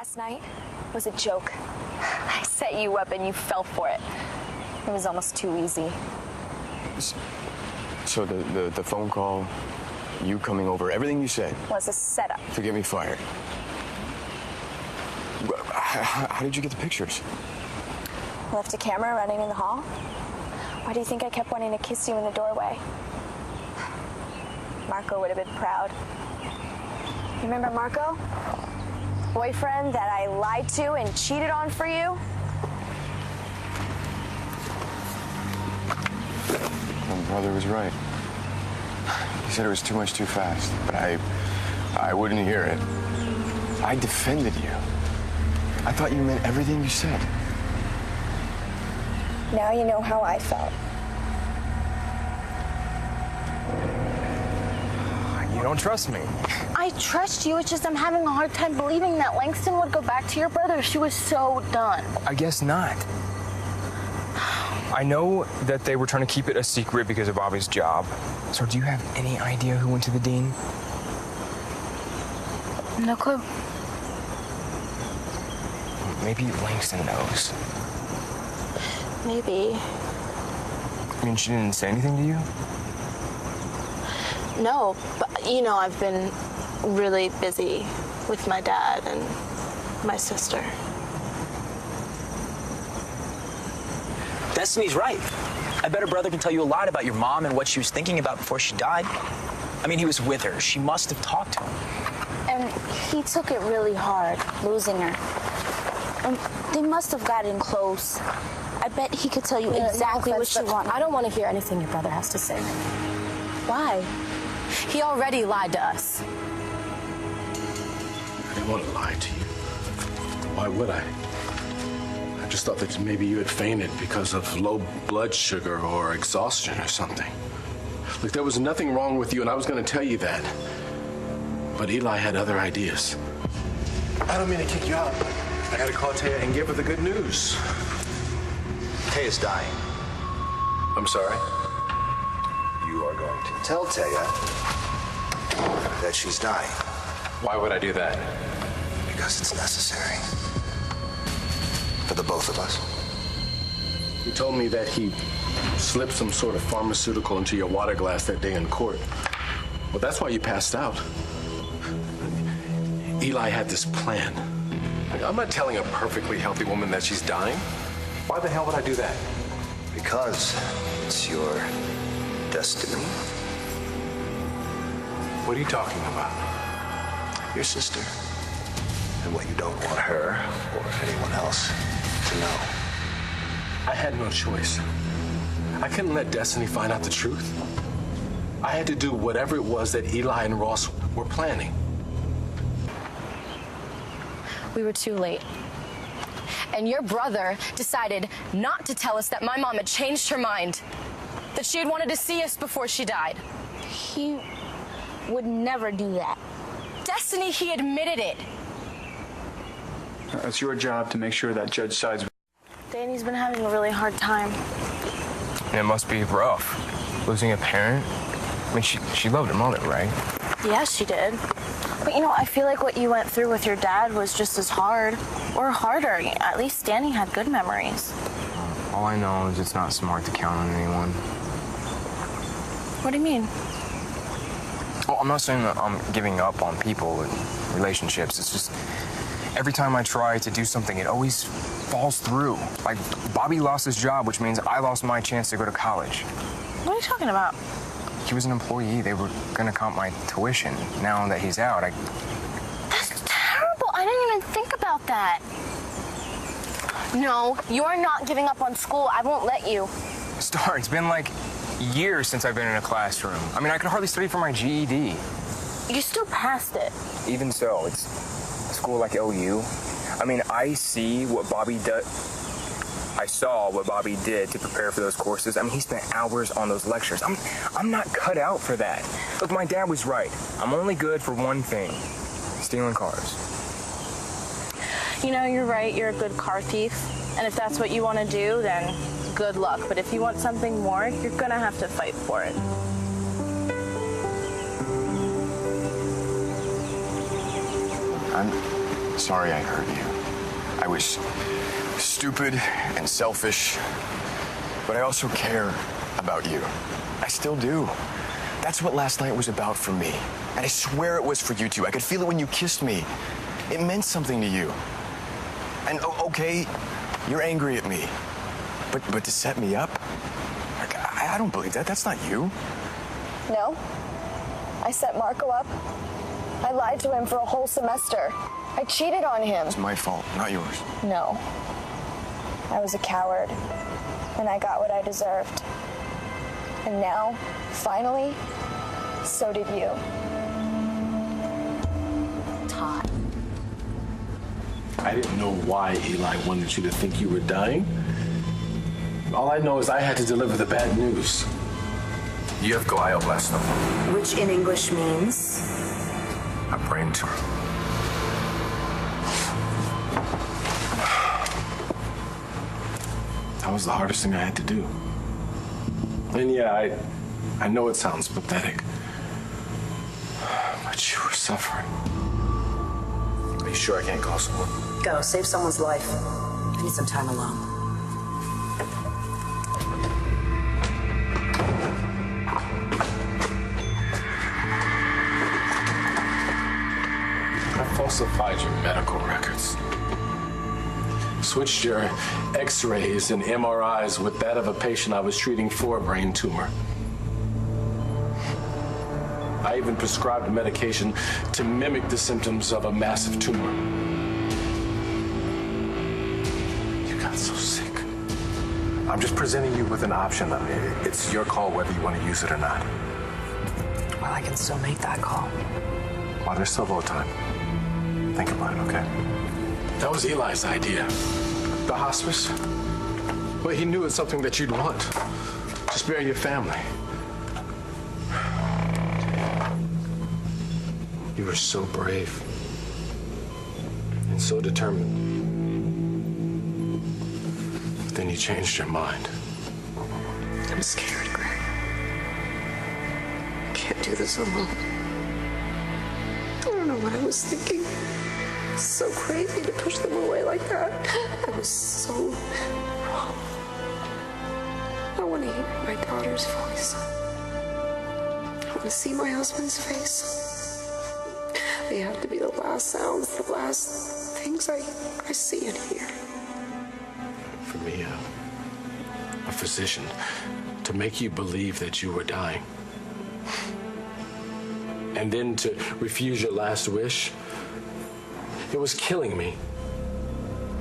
last night was a joke. I set you up and you fell for it. It was almost too easy. So the phone call, you coming over, everything you said Was a setup. to get me fired. How did you get the pictures? Left a camera running in the hall. Why do you think I kept wanting to kiss you in the doorway? Marco would have been proud. Remember Marco? Boyfriend that I lied to and cheated on for you? My brother was right. He said it was too much too fast, but I wouldn't hear it. I defended you. I thought you meant everything you said. Now you know how I felt. You don't trust me. I trust you, it's just I'm having a hard time believing that Langston would go back to your brother. She was so done. I guess not. I know that they were trying to keep it a secret because of Bobby's job. So do you have any idea who went to the dean? No clue. Maybe Langston knows. Maybe. I mean, she didn't say anything to you? No, but you know, I've been really busy with my dad and my sister. Destiny's right. I bet her brother can tell you a lot about your mom and what she was thinking about before she died. I mean, he was with her. She must have talked to him. And he took it really hard, losing her. And they must have gotten close. I bet he could tell you exactly what she wanted. I don't want to hear anything your brother has to say. Why? He already lied to us. I didn't want to lie to you. Why would I? I just thought that maybe you had fainted because of low blood sugar or exhaustion or something. Look, there was nothing wrong with you, and I was going to tell you that. But Eli had other ideas. I don't mean to kick you out, but I got to call Taya and give her the good news. Taya's dying. I'm sorry? You are going to tell Taya that she's dying. Why would I do that? Because it's necessary. For the both of us. He told me that he slipped some sort of pharmaceutical into your water glass that day in court. Well, that's why you passed out. Eli had this plan. I'm not telling a perfectly healthy woman that she's dying. Why the hell would I do that? Because it's your destiny. What are you talking about? Your sister. And what you don't want her or anyone else to know. I had no choice. I couldn't let Destiny find out the truth. I had to do whatever it was that Eli and Ross were planning. We were too late. And your brother decided not to tell us that my mom had changed her mind. That she had wanted to see us before she died. He would never do that. Destiny, he admitted it. It's your job to make sure that judge sides with. Danny's been having a really hard time. And it must be rough. Losing a parent. I mean, she loved her mother, right? Yeah, she did. But you know, I feel like what you went through with your dad was just as hard. Or harder. At least Danny had good memories. All I know is it's not smart to count on anyone. What do you mean? Well, I'm not saying that I'm giving up on people and relationships. It's just every time I try to do something, it always falls through. Like, Bobby lost his job, which means I lost my chance to go to college. What are you talking about? He was an employee. They were going to comp my tuition. Now that he's out, That's terrible. I didn't even think about that. No, you're not giving up on school. I won't let you. Star, it's been like years since I've been in a classroom. I mean, I could hardly study for my GED. You still passed it. Even so, it's a school like OU. I mean, I saw what Bobby did to prepare for those courses. I mean, he spent hours on those lectures. I'm not cut out for that. Look, my dad was right. I'm only good for one thing: stealing cars. You know, you're right. You're a good car thief. And if that's what you want to do, then good luck. But if you want something more, you're going to have to fight for it. sorry I hurt you. I was stupid and selfish, but I also care about you. I still do. That's what last night was about for me. And I swear it was for you too. I could feel it when you kissed me. It meant something to you. And okay, you're angry at me. But to set me up? Like, I don't believe that. That's not you. No. I set Marco up. I lied to him for a whole semester. I cheated on him. It's my fault, not yours. No. I was a coward. And I got what I deserved. And now, finally, so did you. Todd. I didn't know why Eli wanted you to think you were dying. All I know is I had to deliver the bad news. You have glioblastoma, Which in English means? a brain tumor. That was the hardest thing I had to do. And yeah, I know it sounds pathetic, but you were suffering. Are you sure I can't call someone? Go, save someone's life. I need some time alone. I falsified your medical records. Switched your x-rays and MRIs with that of a patient I was treating for a brain tumor. I even prescribed medication to mimic the symptoms of a massive tumor. You got so sick. I'm just presenting you with an option. It's your call whether you want to use it or not. Well, I can still make that call. Well, there's still a little time. Think about it, okay? That was Eli's idea. The hospice. Well, he knew it's something that you'd want. To spare your family. You were so brave. And so determined. But then you changed your mind. I'm scared, Greg. I can't do this alone. I don't know what I was thinking. It's so crazy to push them away like that. I was so wrong. I want to hear my daughter's voice. I want to see my husband's face. They have to be the last sounds, the last things I see and hear. For me, a physician, to make you believe that you were dying. And then to refuse your last wish. It was killing me.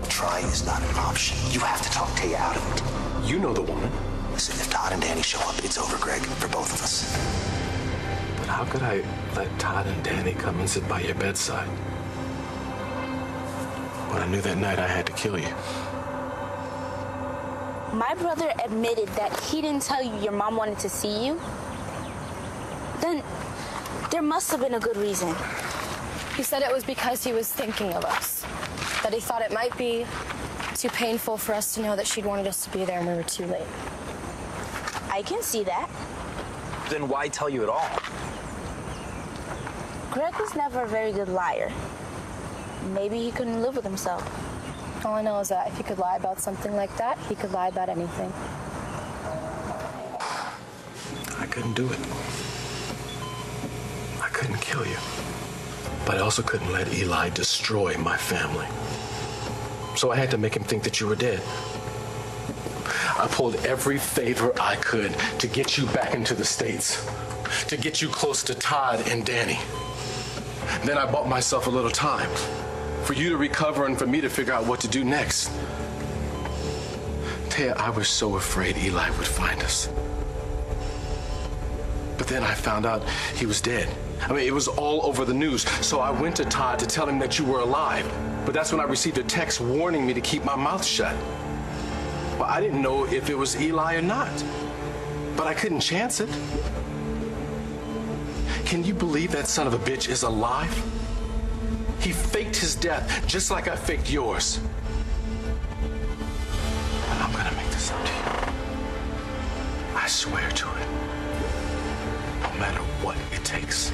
Trying is not an option. You have to talk Taya out of it. You know the woman. Listen, if Todd and Danny show up, it's over, Greg, for both of us. But how could I let Todd and Danny come and sit by your bedside? When I knew that night I had to kill you. My brother admitted that he didn't tell you your mom wanted to see you. Then there must have been a good reason. He said it was because he was thinking of us. That he thought it might be too painful for us to know that she'd wanted us to be there and we were too late. I can see that. Then why tell you at all? Greg was never a very good liar. Maybe he couldn't live with himself. All I know is that if he could lie about something like that, he could lie about anything. I couldn't do it. I couldn't kill you. But I also couldn't let Eli destroy my family. So I had to make him think that you were dead. I pulled every favor I could to get you back into the States, to get you close to Todd and Danny. Then I bought myself a little time for you to recover and for me to figure out what to do next. Taya, I was so afraid Eli would find us. But then I found out he was dead. I mean, it was all over the news. So I went to Todd to tell him that you were alive. But that's when I received a text warning me to keep my mouth shut. Well, I didn't know if it was Eli or not. But I couldn't chance it. Can you believe that son of a bitch is alive? He faked his death just like I faked yours. And I'm gonna make this up to you. I swear to it. No matter what it takes.